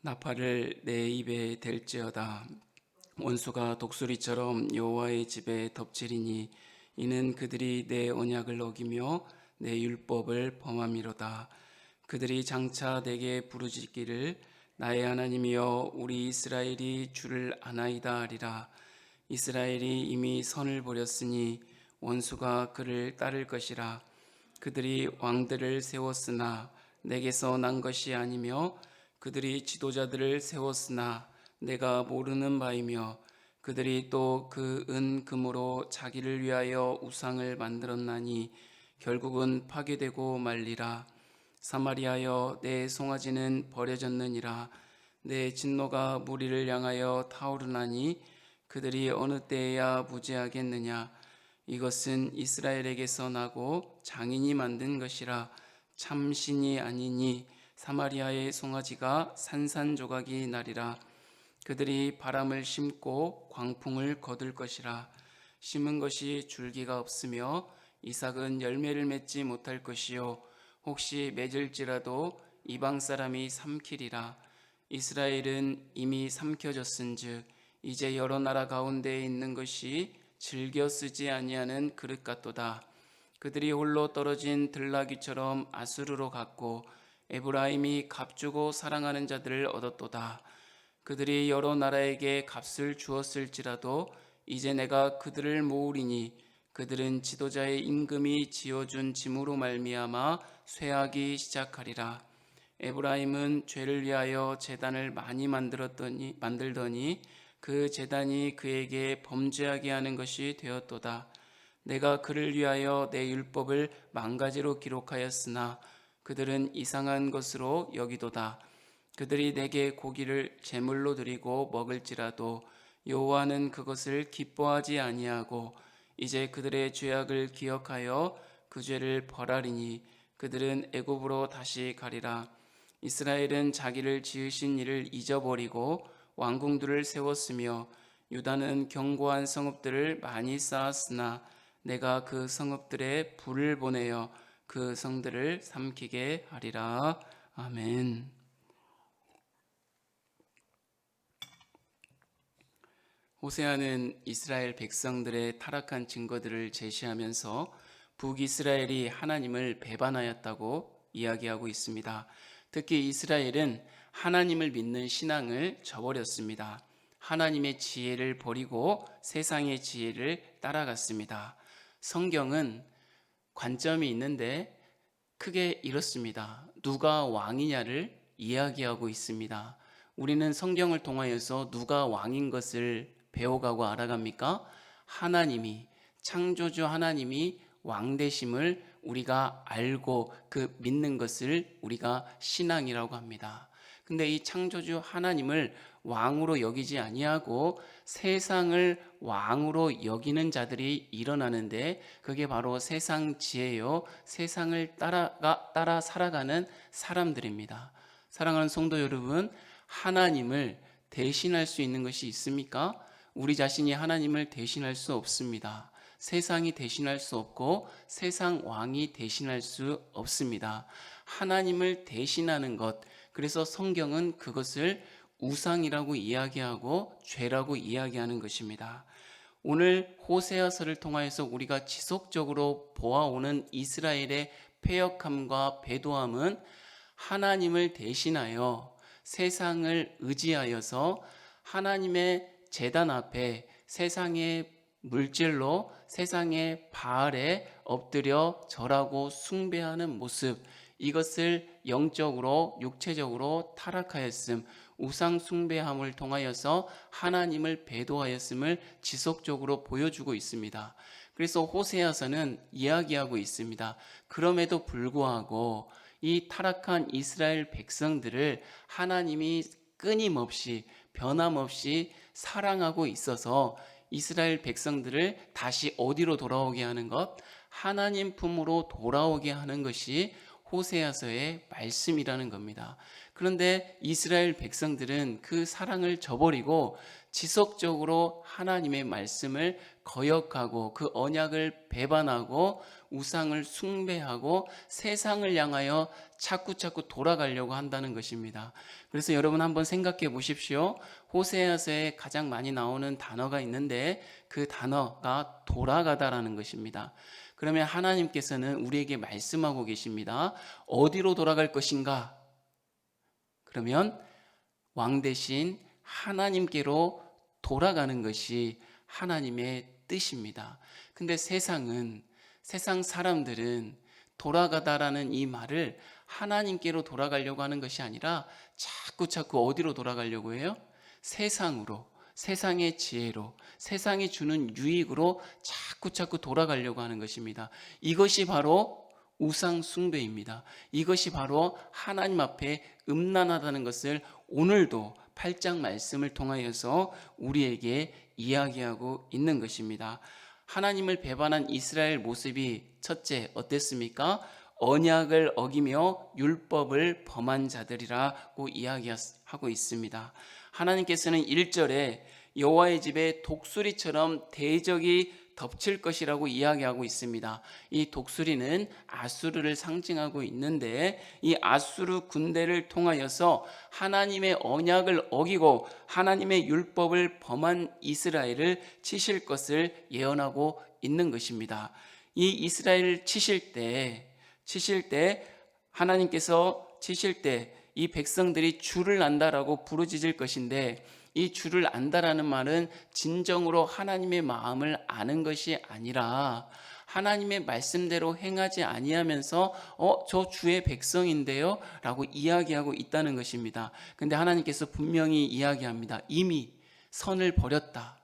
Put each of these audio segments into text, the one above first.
나팔을 내 입에 댈지어다. 원수가 독수리처럼 여호와의 집에 덮치리니 이는 그들이 내 언약을 어기며 내 율법을 범함이로다. 그들이 장차 내게 부르짖기를 나의 하나님이여 우리 이스라엘이 주를 아나이다 하리라. 이스라엘이 이미 선을 버렸으니 원수가 그를 따를 것이라. 그들이 왕들을 세웠으나 내게서 난 것이 아니며 그들이 지도자들을 세웠으나 내가 모르는 바이며 그들이 또 그 금으로 자기를 위하여 우상을 만들었나니 결국은 파괴되고 말리라. 사마리아여 내 송아지는 버려졌느니라. 내 진노가 무리를 향하여 타오르나니 그들이 어느 때에야 무죄하겠느냐. 이것은 이스라엘에게서 나고 장인이 만든 것이라. 참신이 아니니 사마리아의 송아지가 산산조각이 나리라. 그들이 바람을 심고 광풍을 거둘 것이라. 심은 것이 줄기가 없으며 이삭은 열매를 맺지 못할 것이요 혹시 맺을지라도 이방 사람이 삼키리라. 이스라엘은 이미 삼켜졌은즉 이제 여러 나라 가운데에 있는 것이 즐겨 쓰지 아니하는 그릇 같도다. 그들이 홀로 떨어진 들나귀처럼 아수르로 갔고 에브라임이 값주고 사랑하는 자들을 얻었도다. 그들이 여러 나라에게 값을 주었을지라도 이제 내가 그들을 모으리니 그들은 지도자의 임금이 지어준 짐으로 말미암아 쇠하기 시작하리라. 에브라임은 죄를 위하여 제단을 많이 만들더니 그 제단이 그에게 범죄하게 하는 것이 되었도다. 내가 그를 위하여 내 율법을 망가지로 기록하였으나 그들은 이상한 것으로 여기도다. 그들이 내게 고기를 제물로 드리고 먹을지라도 여호와는 그것을 기뻐하지 아니하고 이제 그들의 죄악을 기억하여 그 죄를 벌하리니 그들은 애굽으로 다시 가리라. 이스라엘은 자기를 지으신 이를 잊어버리고 왕궁들을 세웠으며 유다는 견고한 성읍들을 많이 쌓았으나 내가 그 성읍들에 불을 보내어 그 성들을 삼키게 하리라. 아멘. 호세아는 이스라엘 백성들의 타락한 증거들을 제시하면서 북이스라엘이 하나님을 배반하였다고 이야기하고 있습니다. 특히 이스라엘은 하나님을 믿는 신앙을 저버렸습니다. 하나님의 지혜를 버리고 세상의 지혜를 따라갔습니다. 성경은 관점이 있는데 크게 이렇습니다. 누가 왕이냐를 이야기하고 있습니다. 우리는 성경을 통하여서 누가 왕인 것을 배워가고 알아갑니까? 하나님이, 창조주 하나님이 왕 되심을 우리가 알고 그 믿는 것을 우리가 신앙이라고 합니다. 근데 이 창조주 하나님을 왕으로 여기지 아니하고 세상을 왕으로 여기는 자들이 일어나는데 그게 바로 세상 지혜요, 세상을 따라 살아가는 사람들입니다. 사랑하는 성도 여러분, 하나님을 대신할 수 있는 것이 있습니까? 우리 자신이 하나님을 대신할 수 없습니다. 세상이 대신할 수 없고 세상 왕이 대신할 수 없습니다. 하나님을 대신하는 것, 그래서 성경은 그것을 우상이라고 이야기하고 죄라고 이야기하는 것입니다. 오늘 호세아서를 통하여서 우리가 지속적으로 보아오는 이스라엘의 패역함과 배도함은 하나님을 대신하여 세상을 의지하여서 하나님의 제단 앞에 세상의 물질로 세상의 바알에 엎드려 절하고 숭배하는 모습, 이것을 영적으로 육체적으로 타락하였음, 우상 숭배함을 통하여서 하나님을 배도하였음을 지속적으로 보여주고 있습니다. 그래서 호세아서는 이야기하고 있습니다. 그럼에도 불구하고 이 타락한 이스라엘 백성들을 하나님이 끊임없이 변함없이 사랑하고 있어서 이스라엘 백성들을 다시 어디로 돌아오게 하는 것? 하나님 품으로 돌아오게 하는 것이 호세아서의 말씀이라는 겁니다. 그런데 이스라엘 백성들은 그 사랑을 저버리고 지속적으로 하나님의 말씀을 거역하고 그 언약을 배반하고 우상을 숭배하고 세상을 향하여 자꾸 돌아가려고 한다는 것입니다. 그래서 여러분 한번 생각해 보십시오. 호세아서에 가장 많이 나오는 단어가 있는데 그 단어가 돌아가다라는 것입니다. 그러면 하나님께서는 우리에게 말씀하고 계십니다. 어디로 돌아갈 것인가? 그러면 왕 대신 하나님께로 돌아가는 것이 하나님의 뜻입니다. 근데 세상 사람들은 돌아가다라는 이 말을 하나님께로 돌아가려고 하는 것이 아니라 자꾸 어디로 돌아가려고 해요? 세상으로, 세상의 지혜로, 세상이 주는 유익으로 자꾸 돌아가려고 하는 것입니다. 이것이 바로 우상 숭배입니다. 이것이 바로 하나님 앞에 음란하다는 것을 오늘도 8장 말씀을 통하여서 우리에게 이야기하고 있는 것입니다. 하나님을 배반한 이스라엘 모습이 첫째 어땠습니까? 언약을 어기며 율법을 범한 자들이라고 이야기하고 있습니다. 하나님께서는 1절에 여호와의 집에 독수리처럼 대적이 덮칠 것이라고 이야기하고 있습니다. 이 독수리는 아수르를 상징하고 있는데 이 아수르 군대를 통하여서 하나님의 언약을 어기고 하나님의 율법을 범한 이스라엘을 치실 것을 예언하고 있는 것입니다. 이 이스라엘을 치실 때 하나님께서 치실 때 이 백성들이 주를 안다라고 부르짖을 것인데 이 주를 안다라는 말은 진정으로 하나님의 마음을 아는 것이 아니라 하나님의 말씀대로 행하지 아니하면서 저 주의 백성인데요 라고 이야기하고 있다는 것입니다. 근데 하나님께서 분명히 이야기합니다. 이미 선을 버렸다.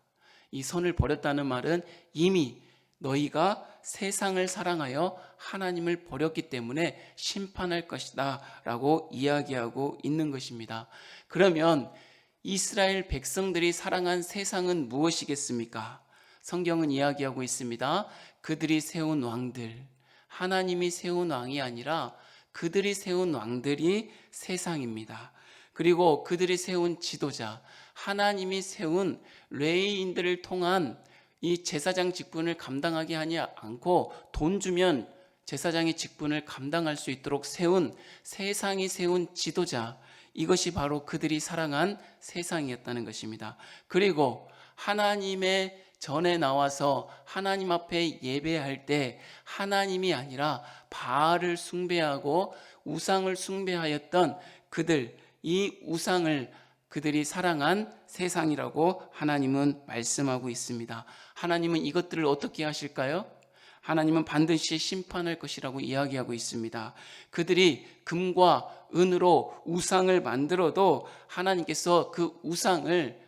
이 선을 버렸다는 말은 이미 너희가 세상을 사랑하여 하나님을 버렸기 때문에 심판할 것이다 라고 이야기하고 있는 것입니다. 그러면 이스라엘 백성들이 사랑한 세상은 무엇이겠습니까? 성경은 이야기하고 있습니다. 그들이 세운 왕들, 하나님이 세운 왕이 아니라 그들이 세운 왕들이 세상입니다. 그리고 그들이 세운 지도자, 하나님이 세운 레위인들을 통한 이 제사장 직분을 감당하게 하지 않고 돈 주면 제사장의 직분을 감당할 수 있도록 세운 세상이 세운 지도자, 이것이 바로 그들이 사랑한 세상이었다는 것입니다. 그리고 하나님의 전에 나와서 하나님 앞에 예배할 때 하나님이 아니라 바알을 숭배하고 우상을 숭배하였던 그들, 이 우상을 그들이 사랑한 세상이라고 하나님은 말씀하고 있습니다. 하나님은 이것들을 어떻게 하실까요? 하나님은 반드시 심판할 것이라고 이야기하고 있습니다. 그들이 금과 은으로 우상을 만들어도 하나님께서 그 우상을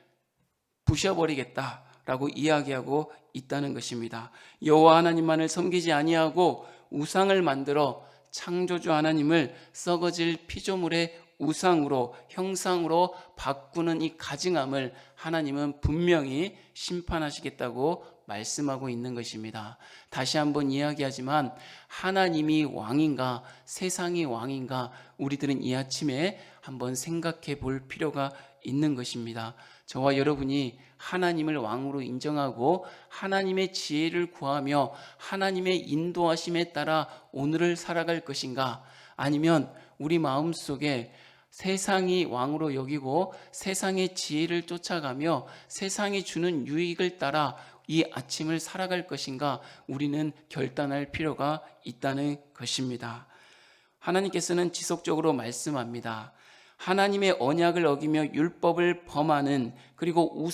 부셔버리겠다라고 이야기하고 있다는 것입니다. 여호와 하나님만을 섬기지 아니하고 우상을 만들어 창조주 하나님을 썩어질 피조물의 우상으로 형상으로 바꾸는 이 가증함을 하나님은 분명히 심판하시겠다고 말씀하고 있는 것입니다. 다시 한번 이야기하지만 하나님이 왕인가 세상이 왕인가 우리들은 이 아침에 한번 생각해 볼 필요가 있는 것입니다. 저와 여러분이 하나님을 왕으로 인정하고 하나님의 지혜를 구하며 하나님의 인도하심에 따라 오늘을 살아갈 것인가, 아니면 우리 마음속에 세상이 왕으로 여기고 세상의 지혜를 쫓아가며 세상이 주는 유익을 따라 이 아침을 살아갈 것인가, 우리는 결단할 필요가 있다는 것입니다. 하나님께서는 지속적으로 말씀합니다. 하나님의 언약을 어기며 율법을 범하는, 그리고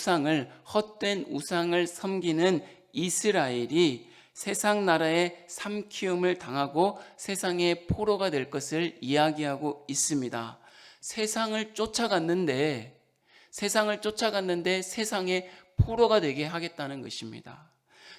헛된 우상을 섬기는 이스라엘이 세상 나라의 삼키움을 당하고 세상의 포로가 될 것을 이야기하고 있습니다. 세상을 쫓아갔는데 세상의 포로가 되게 하겠다는 것입니다.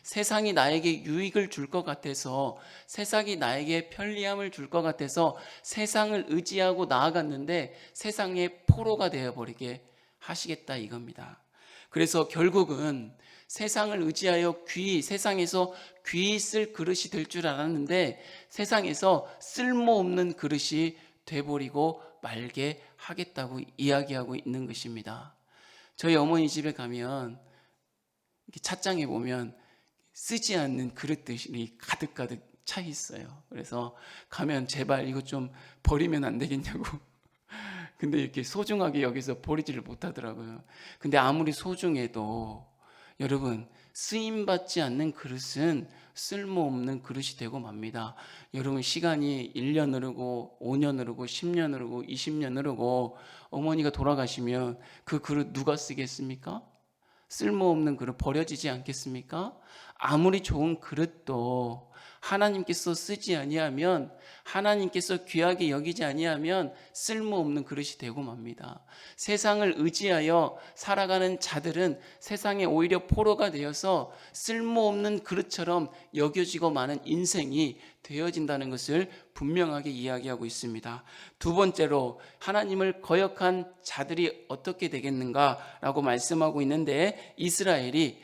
세상이 나에게 유익을 줄 것 같아서, 세상이 나에게 편리함을 줄 것 같아서 세상을 의지하고 나아갔는데 세상의 포로가 되어버리게 하시겠다 이겁니다. 그래서 결국은 세상을 의지하여 세상에서 귀히 쓸 그릇이 될 줄 알았는데 세상에서 쓸모없는 그릇이 돼버리고 말게 하겠다고 이야기하고 있는 것입니다. 저희 어머니 집에 가면 이렇게 찻장에 보면 쓰지 않는 그릇들이 가득가득 차 있어요. 그래서 가면 제발 이거 좀 버리면 안 되겠냐고. 근데 이렇게 소중하게 여기서 버리지를 못하더라고요. 근데 아무리 소중해도 여러분, 쓰임받지 않는 그릇은 쓸모없는 그릇이 되고 맙니다. 여러분, 시간이 1년 흐르고 5년 흐르고 10년 흐르고 20년 흐르고 어머니가 돌아가시면 그 그릇 누가 쓰겠습니까? 쓸모없는 그릇 버려지지 않겠습니까? 아무리 좋은 그릇도 하나님께서 쓰지 아니하면, 하나님께서 귀하게 여기지 아니하면 쓸모없는 그릇이 되고 맙니다. 세상을 의지하여 살아가는 자들은 세상에 오히려 포로가 되어서 쓸모없는 그릇처럼 여겨지고 마는 인생이 되어진다는 것을 분명하게 이야기하고 있습니다. 두 번째로 하나님을 거역한 자들이 어떻게 되겠는가라고 말씀하고 있는데, 이스라엘이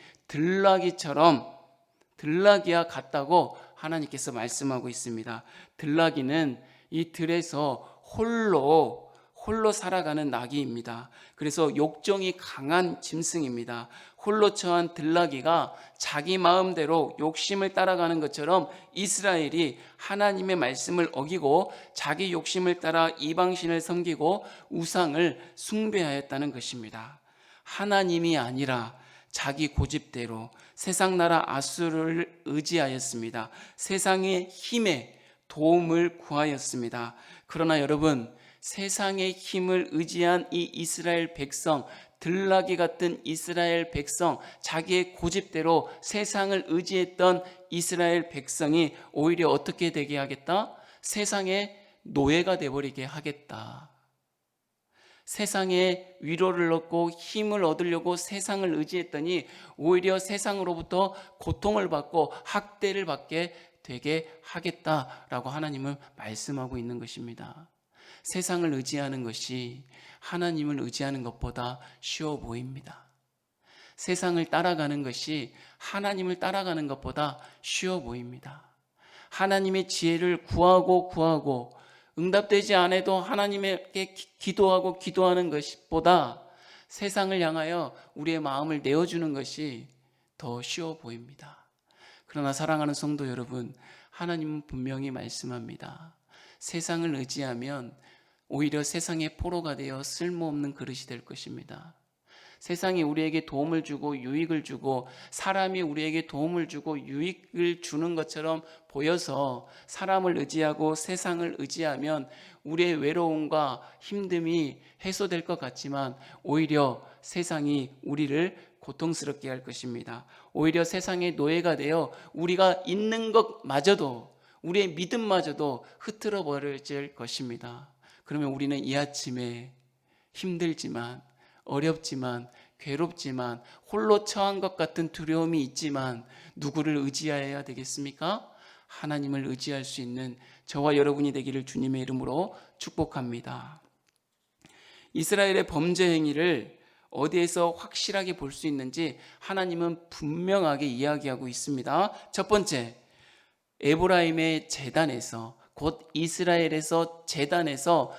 들나귀와 같다고 하나님께서 말씀하고 있습니다. 들나귀는 이 들에서 홀로 살아가는 나귀입니다. 그래서 욕정이 강한 짐승입니다. 홀로 처한 들나귀가 자기 마음대로 욕심을 따라가는 것처럼 이스라엘이 하나님의 말씀을 어기고 자기 욕심을 따라 이방신을 섬기고 우상을 숭배하였다는 것입니다. 하나님이 아니라 자기 고집대로 세상 나라 아수르를 의지하였습니다. 세상의 힘에 도움을 구하였습니다. 그러나 여러분, 세상의 힘을 의지한 이 이스라엘 백성, 들나귀 같은 이스라엘 백성, 자기의 고집대로 세상을 의지했던 이스라엘 백성이 오히려 어떻게 되게 하겠다? 세상의 노예가 되어버리게 하겠다. 세상에 위로를 얻고 힘을 얻으려고 세상을 의지했더니 오히려 세상으로부터 고통을 받고 학대를 받게 되게 하겠다라고 하나님은 말씀하고 있는 것입니다. 세상을 의지하는 것이 하나님을 의지하는 것보다 쉬워 보입니다. 세상을 따라가는 것이 하나님을 따라가는 것보다 쉬워 보입니다. 하나님의 지혜를 구하고 응답되지 않아도 하나님께 기도하는 것보다 세상을 향하여 우리의 마음을 내어주는 것이 더 쉬워 보입니다. 그러나 사랑하는 성도 여러분, 하나님은 분명히 말씀합니다. 세상을 의지하면 오히려 세상의 포로가 되어 쓸모없는 그릇이 될 것입니다. 세상이 우리에게 도움을 주고 유익을 주고 사람이 우리에게 도움을 주고 유익을 주는 것처럼 보여서 사람을 의지하고 세상을 의지하면 우리의 외로움과 힘듦이 해소될 것 같지만 오히려 세상이 우리를 고통스럽게 할 것입니다. 오히려 세상의 노예가 되어 우리가 있는 것마저도, 우리의 믿음마저도 흐트러 버려질 것입니다. 그러면 우리는 이 아침에 힘들지만, 어렵지만, 괴롭지만, 홀로 처한 것 같은 두려움이 있지만 누구를 의지해야 되겠습니까? 하나님을 의지할 수 있는 저와 여러분이 되기를 주님의 이름으로 축복합니다. 이스라엘의 범죄 행위를 어디에서 확실하게 볼 수 있는지 하나님은 분명하게 이야기하고 있습니다. 첫 번째, 에브라임의 제단에서, 곧 이스라엘에서 제단에서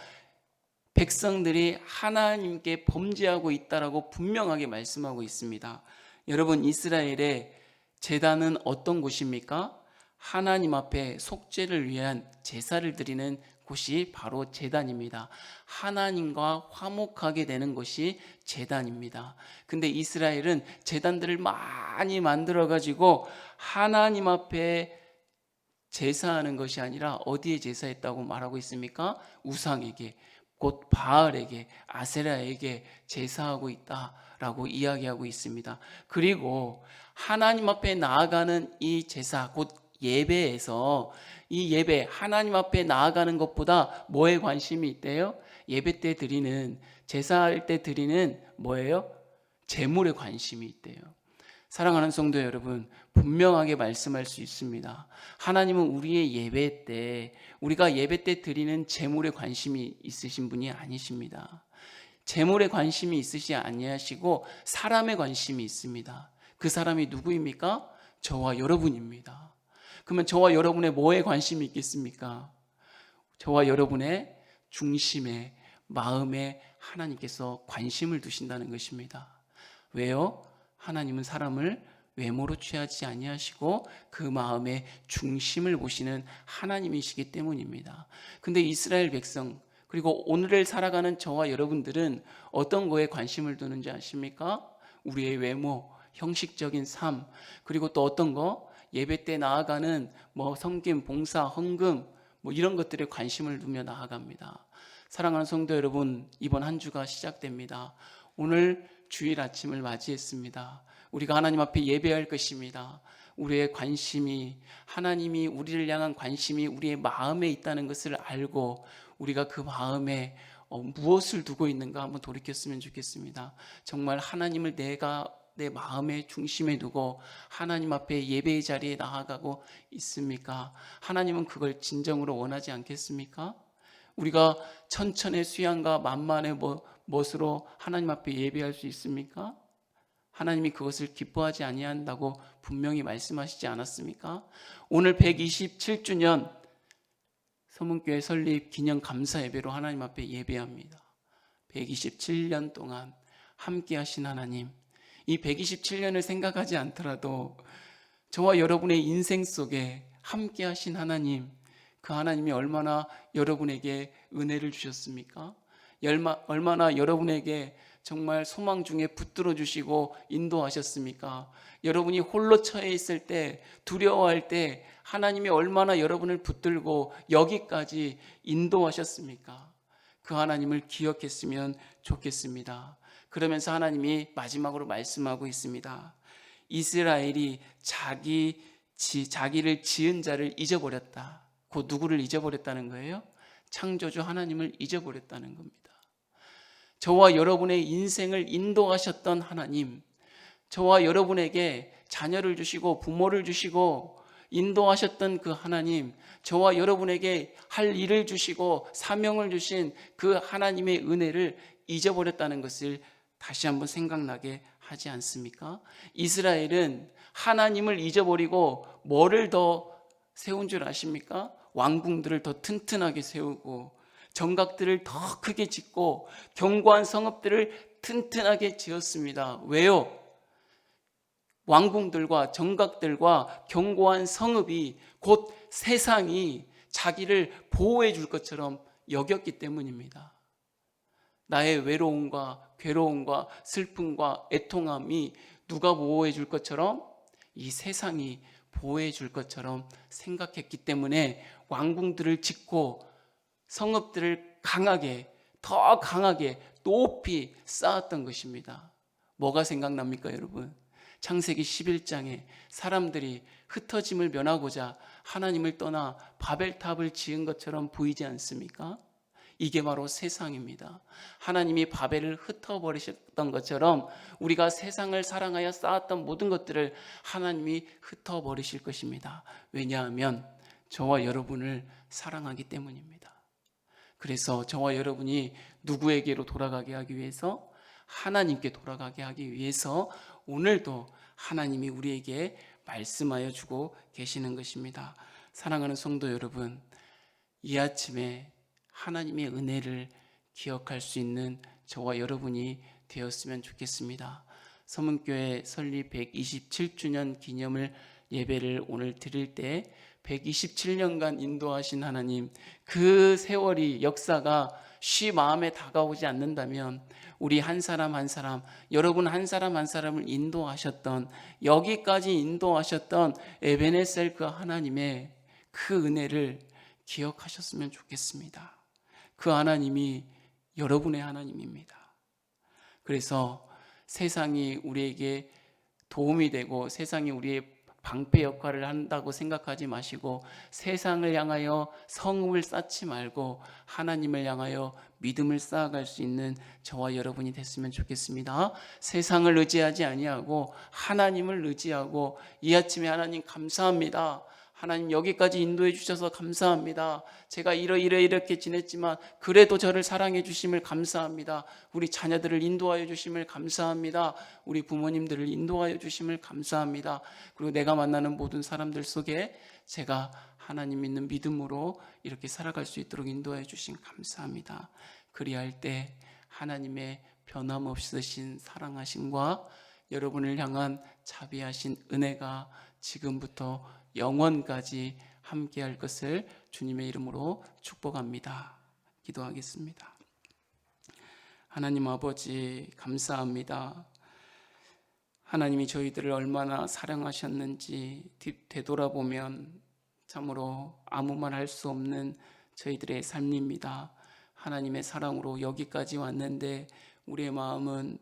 백성들이 하나님께 범죄하고 있다라고 분명하게 말씀하고 있습니다. 여러분, 이스라엘의 제단은 어떤 곳입니까? 하나님 앞에 속죄를 위한 제사를 드리는 곳이 바로 제단입니다. 하나님과 화목하게 되는 것이 제단입니다. 근데 이스라엘은 제단들을 많이 만들어 가지고 하나님 앞에 제사하는 것이 아니라 어디에 제사했다고 말하고 있습니까? 우상에게, 곧 바알에게, 아세라에게 제사하고 있다라고 이야기하고 있습니다. 그리고 하나님 앞에 나아가는 이 제사, 곧 예배에서 이 예배, 하나님 앞에 나아가는 것보다 뭐에 관심이 있대요? 예배 때 드리는, 제사할 때 드리는 뭐예요? 재물에 관심이 있대요. 사랑하는 성도 여러분, 분명하게 말씀할 수 있습니다. 하나님은 우리의 예배 때, 우리가 예배 때 드리는 재물에 관심이 있으신 분이 아니십니다. 재물에 관심이 있으시 아니하시고 사람에 관심이 있습니다. 그 사람이 누구입니까? 저와 여러분입니다. 그러면 저와 여러분의 뭐에 관심이 있겠습니까? 저와 여러분의 중심에, 마음에 하나님께서 관심을 두신다는 것입니다. 왜요? 하나님은 사람을 외모로 취하지 아니하시고 그 마음의 중심을 보시는 하나님이시기 때문입니다. 근데 이스라엘 백성, 그리고 오늘을 살아가는 저와 여러분들은 어떤 거에 관심을 두는지 아십니까? 우리의 외모, 형식적인 삶, 그리고 또 어떤 거? 예배 때 나아가는 섬김, 봉사, 헌금 이런 것들에 관심을 두며 나아갑니다. 사랑하는 성도 여러분, 이번 한 주가 시작됩니다. 오늘 주일 아침을 맞이했습니다. 우리가 하나님 앞에 예배할 것입니다. 우리의 관심이, 하나님이 우리를 향한 관심이 우리의 마음에 있다는 것을 알고 우리가 그 마음에 무엇을 두고 있는가 한번 돌이켰으면 좋겠습니다. 정말 하나님을 내가 내 마음의 중심에 두고 하나님 앞에 예배의 자리에 나아가고 있습니까? 하나님은 그걸 진정으로 원하지 않겠습니까? 우리가 천천의 수양과 만만의 멋으로 하나님 앞에 예배할 수 있습니까? 하나님이 그것을 기뻐하지 아니한다고 분명히 말씀하시지 않았습니까? 오늘 127주년 서문교회 설립 기념 감사 예배로 하나님 앞에 예배합니다. 127년 동안 함께 하신 하나님, 이 127년을 생각하지 않더라도 저와 여러분의 인생 속에 함께 하신 하나님, 그 하나님이 얼마나 여러분에게 은혜를 주셨습니까? 얼마나 여러분에게 정말 소망 중에 붙들어 주시고 인도하셨습니까? 여러분이 홀로 처해 있을 때, 두려워할 때 하나님이 얼마나 여러분을 붙들고 여기까지 인도하셨습니까? 그 하나님을 기억했으면 좋겠습니다. 그러면서 하나님이 마지막으로 말씀하고 있습니다. 이스라엘이 자기를 지은 자를 잊어버렸다. 그 누구를 잊어버렸다는 거예요? 창조주 하나님을 잊어버렸다는 겁니다. 저와 여러분의 인생을 인도하셨던 하나님, 저와 여러분에게 자녀를 주시고 부모를 주시고 인도하셨던 그 하나님, 저와 여러분에게 할 일을 주시고 사명을 주신 그 하나님의 은혜를 잊어버렸다는 것을 다시 한번 생각나게 하지 않습니까? 이스라엘은 하나님을 잊어버리고 뭐를 더 세운 줄 아십니까? 왕궁들을 더 튼튼하게 세우고 정각들을 더 크게 짓고 견고한 성읍들을 튼튼하게 지었습니다. 왜요? 왕궁들과 정각들과 견고한 성읍이 곧 세상이 자기를 보호해 줄 것처럼 여겼기 때문입니다. 나의 외로움과 괴로움과 슬픔과 애통함이 누가 보호해 줄 것처럼, 이 세상이 보호해 줄 것처럼 생각했기 때문에 왕궁들을 짓고 성읍들을 더 강하게 높이 쌓았던 것입니다. 뭐가 생각납니까, 여러분? 창세기 11장에 사람들이 흩어짐을 면하고자 하나님을 떠나 바벨탑을 지은 것처럼 보이지 않습니까? 이게 바로 세상입니다. 하나님이 바벨을 흩어버리셨던 것처럼 우리가 세상을 사랑하여 쌓았던 모든 것들을 하나님이 흩어버리실 것입니다. 왜냐하면 저와 여러분을 사랑하기 때문입니다. 그래서 저와 여러분이 누구에게로 돌아가게 하기 위해서? 하나님께 돌아가게 하기 위해서 오늘도 하나님이 우리에게 말씀하여 주고 계시는 것입니다. 사랑하는 성도 여러분, 이 아침에 하나님의 은혜를 기억할 수 있는 저와 여러분이 되었으면 좋겠습니다. 서문교회 설립 127주년 기념을 예배를 오늘 드릴 때 127년간 인도하신 하나님, 그 세월이 역사가 쉬 마음에 다가오지 않는다면 우리 한 사람 한 사람, 여러분 한 사람 한 사람을 인도하셨던, 여기까지 인도하셨던 에베네셀 그 하나님의 그 은혜를 기억하셨으면 좋겠습니다. 그 하나님이 여러분의 하나님입니다. 그래서 세상이 우리에게 도움이 되고 세상이 우리의 방패 역할을 한다고 생각하지 마시고 세상을 향하여 성읍을 쌓지 말고 하나님을 향하여 믿음을 쌓아갈 수 있는 저와 여러분이 됐으면 좋겠습니다. 세상을 의지하지 아니하고 하나님을 의지하고 이 아침에 하나님 감사합니다. 하나님 여기까지 인도해 주셔서 감사합니다. 제가 이렇게 지냈지만 그래도 저를 사랑해 주심을 감사합니다. 우리 자녀들을 인도하여 주심을 감사합니다. 우리 부모님들을 인도하여 주심을 감사합니다. 그리고 내가 만나는 모든 사람들 속에 제가 하나님 믿는 믿음으로 이렇게 살아갈 수 있도록 인도하여 주심 감사합니다. 그리할 때 하나님의 변함없으신 사랑하심과 여러분을 향한 자비하신 은혜가 지금부터 영원까지 함께할 것을 주님의 이름으로 축복합니다. 기도하겠습니다. 하나님 아버지 감사합니다. 하나님이 저희들을 얼마나 사랑하셨는지 되돌아보면 참으로 아무 말 할 수 없는 저희들의 삶입니다. 하나님의 사랑으로 여기까지 왔는데 우리의 마음은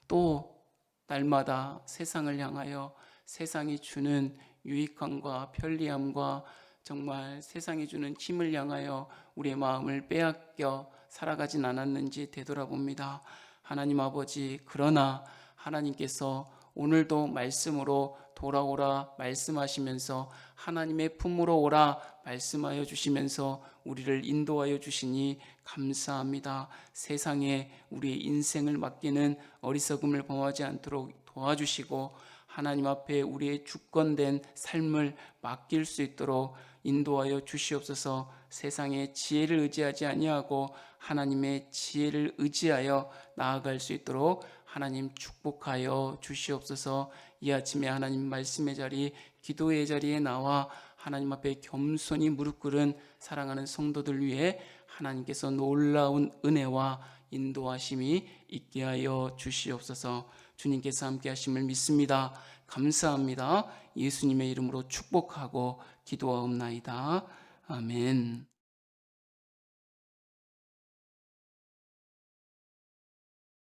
또 날마다 세상을 향하여 세상이 주는 유익함과 편리함과 정말 세상이 주는 힘을 향하여 우리의 마음을 빼앗겨 살아가진 않았는지 되돌아봅니다. 하나님 아버지, 그러나 하나님께서 오늘도 말씀으로 돌아오라 말씀하시면서 하나님의 품으로 오라 말씀하여 주시면서 우리를 인도하여 주시니 감사합니다. 세상에 우리의 인생을 맡기는 어리석음을 범하지 않도록 도와주시고 하나님 앞에 우리의 주권된 삶을 맡길 수 있도록 인도하여 주시옵소서. 세상의 지혜를 의지하지 아니하고 하나님의 지혜를 의지하여 나아갈 수 있도록 하나님 축복하여 주시옵소서. 이 아침에 하나님 말씀의 자리, 기도의 자리에 나와 하나님 앞에 겸손히 무릎 꿇은 사랑하는 성도들 위해 하나님께서 놀라운 은혜와 인도하심이 있게 하여 주시옵소서. 주님께서 함께 하심을 믿습니다. 감사합니다. 예수님의 이름으로 축복하고 기도하옵나이다. 아멘.